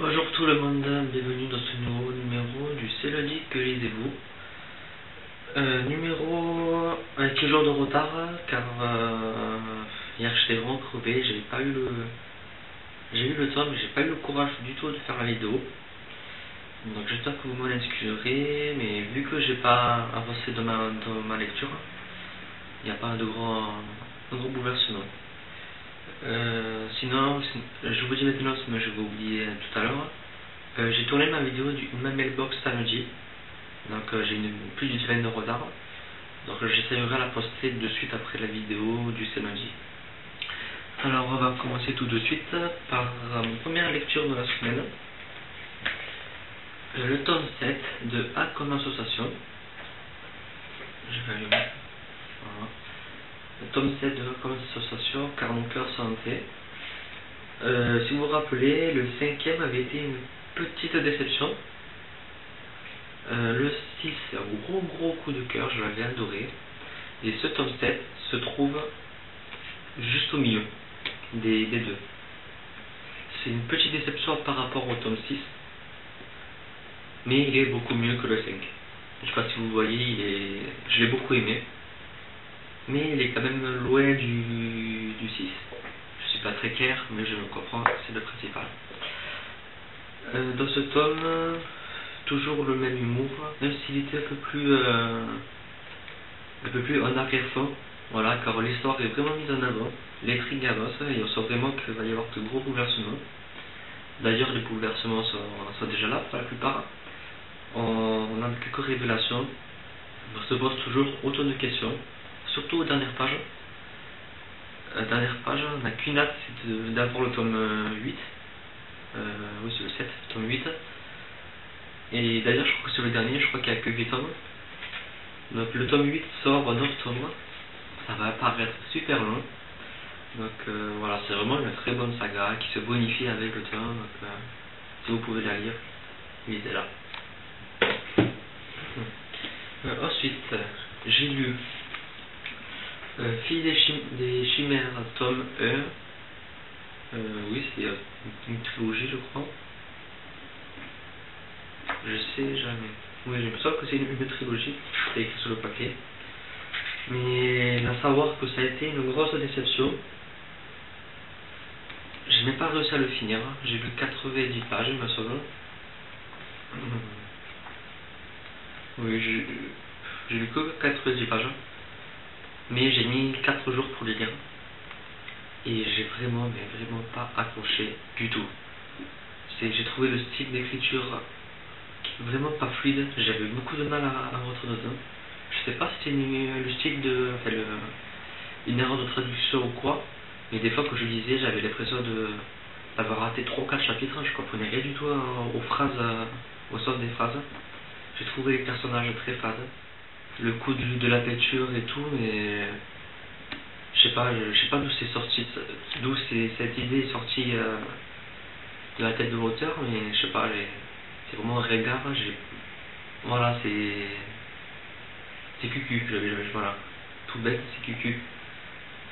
Bonjour tout le monde, bienvenue dans ce nouveau numéro du C'est lundi que lisez-vous. Numéro avec toujours de retard car hier j'étais vraiment crevé, j'ai eu le temps mais j'ai pas eu le courage du tout de faire la vidéo. Donc j'espère que vous m'en excuserez, mais vu que j'ai pas avancé dans ma lecture, il n'y a pas de gros bouleversement. Sinon, je vous dis maintenant, mais je vais oublier tout à l'heure. J'ai tourné ma mailbox samedi, donc j'ai plus d'une semaine de retard. Donc j'essaierai de la poster de suite après la vidéo du samedi. Alors on va commencer tout de suite par ma première lecture de la semaine. Le tome 7 de A comme association. Je vais allumer. Voilà. Le tome 7 de A comme association, car mon cœur santé. Si vous vous rappelez, le 5e avait été une petite déception. Le 6, un gros coup de cœur, je l'avais adoré. Et ce tome 7 se trouve juste au milieu des deux. C'est une petite déception par rapport au tome 6, mais il est beaucoup mieux que le 5. Je sais pas si vous voyez, je l'ai beaucoup aimé, mais il est quand même loin du 6. Je suis pas très clair, mais je le comprends, c'est le principal. Dans ce tome, toujours le même humour, même s'il était un peu plus en arrière-fond, voilà, car l'histoire est vraiment mise en avant, l'intrigue avance et on sent vraiment qu'il va y avoir de gros bouleversements. D'ailleurs, les bouleversements sont déjà là pour la plupart. On a quelques révélations, on se pose toujours autant de questions, surtout aux dernières pages. On n'a qu'une hâte, c'est d'avoir le tome 8. Oui, c'est le 7, tome 8. Et d'ailleurs, je crois que c'est le dernier, je crois qu'il n'y a que 8 tomes. Donc le tome 8 sort un autre tome. Ça va apparaître super long. Donc voilà, c'est vraiment une très bonne saga qui se bonifie avec le temps. Donc si vous pouvez la lire, lisez-la. Ensuite, j'ai lu Fille des chimères, tome 1. Oui, c'est une trilogie, je crois. Je sais jamais. Oui, je me sens que c'est une trilogie, c'est écrit sur le papier. Mais à savoir que ça a été une grosse déception. Je n'ai pas réussi à le finir. J'ai lu 90 pages, il me semble. Oui, j'ai lu que 90 pages. Mais j'ai mis 4 jours pour les lire. Et j'ai vraiment pas accroché du tout. J'ai trouvé le style d'écriture vraiment pas fluide. J'avais beaucoup de mal à rentrer dedans. Je sais pas si c'est le style une erreur de traduction ou quoi. Mais des fois que je lisais, j'avais l'impression d'avoir raté 3 ou 4 chapitres. Je comprenais rien du tout aux phrases, au sens des phrases. J'ai trouvé les personnages très fades. Le coup de la peinture et tout, mais je sais pas d'où c'est sorti, cette idée est sortie de la tête de l'auteur, mais je sais pas, c'est vraiment un regard. Voilà, c'est cucu, voilà, tout bête, c'est cucu.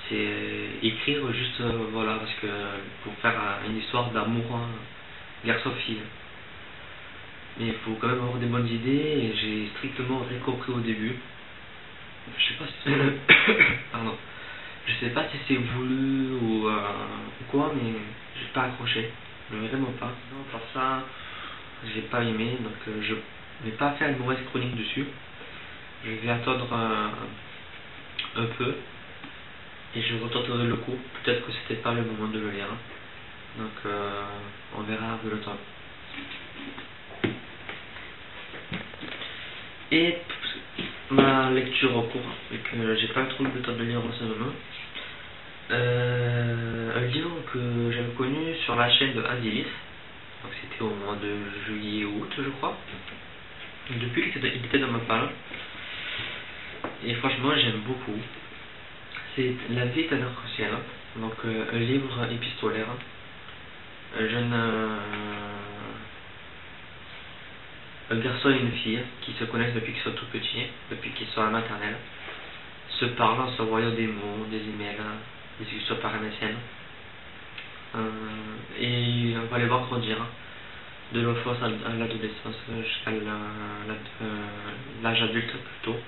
C'est écrire juste, voilà, parce que pour faire une histoire d'amour, hein, garçon-fille. Mais il faut quand même avoir des bonnes idées, et j'ai strictement rien compris au début. Je sais pas si pardon. Je sais pas si c'est voulu ou quoi, mais j'ai pas accroché. Vraiment pas. Non, par ça, j'ai pas aimé, donc je vais pas faire une mauvaise chronique dessus. Je vais attendre un peu et je retenterai le coup. Peut-être que c'était pas le moment de le lire. Donc on verra avec le temps. Et ma lecture en cours, et que j'ai pas trop eu le temps de lire en ce moment. Un livre que j'avais connu sur la chaîne de Adilis. Donc c'était au mois de juillet ou août, je crois. Depuis qu'il était dans ma page. Et franchement, j'aime beaucoup. C'est La vie est un arc-en-ciel. Donc un livre épistolaire. Un garçon et une fille qui se connaissent depuis qu'ils sont tout petits, depuis qu'ils sont à la maternelle, se parlent en s'envoyant des mots, des emails, des discussions par MSN. Et on va les voir grandir. de l'enfance à l'adolescence jusqu'à l'âge adulte plutôt.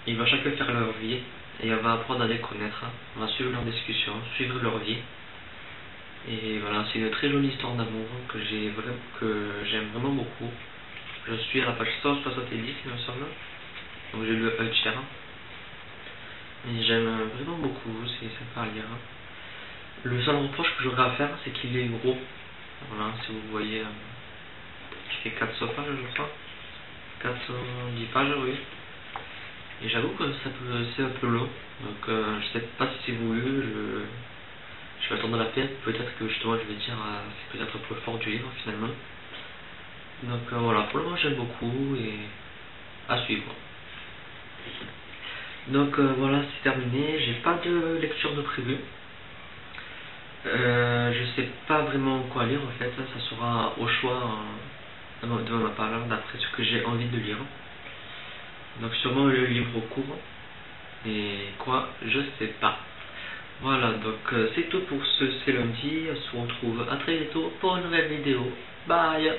Ils vont chacun faire leur vie et on va apprendre à les connaître, on va suivre leurs discussions, suivre leur vie. Et voilà, c'est une très jolie histoire d'amour que j'aime vraiment beaucoup. Je suis à la page 170 il me semble, donc j'ai lu un tiers. Et j'aime vraiment beaucoup, c'est sympa à lire. Le seul reproche que j'aurais à faire, c'est qu'il est gros. Voilà, si vous voyez, il fait 400 pages je crois. 410 pages, oui. Et j'avoue que c'est un peu long, donc je sais pas si c'est voulu, je vais attendre la peine, peut-être que justement je vais dire c'est peut-être un peu fort du livre finalement. Donc voilà, pour le moment j'aime beaucoup et à suivre. Donc voilà, c'est terminé, j'ai pas de lecture de prévu. Je sais pas vraiment quoi lire en fait, ça sera au choix de ma part d'après ce que j'ai envie de lire. Donc sûrement le livre court, et quoi, je sais pas. Voilà, donc c'est tout pour ce lundi, on se retrouve à très bientôt pour une nouvelle vidéo. Bye!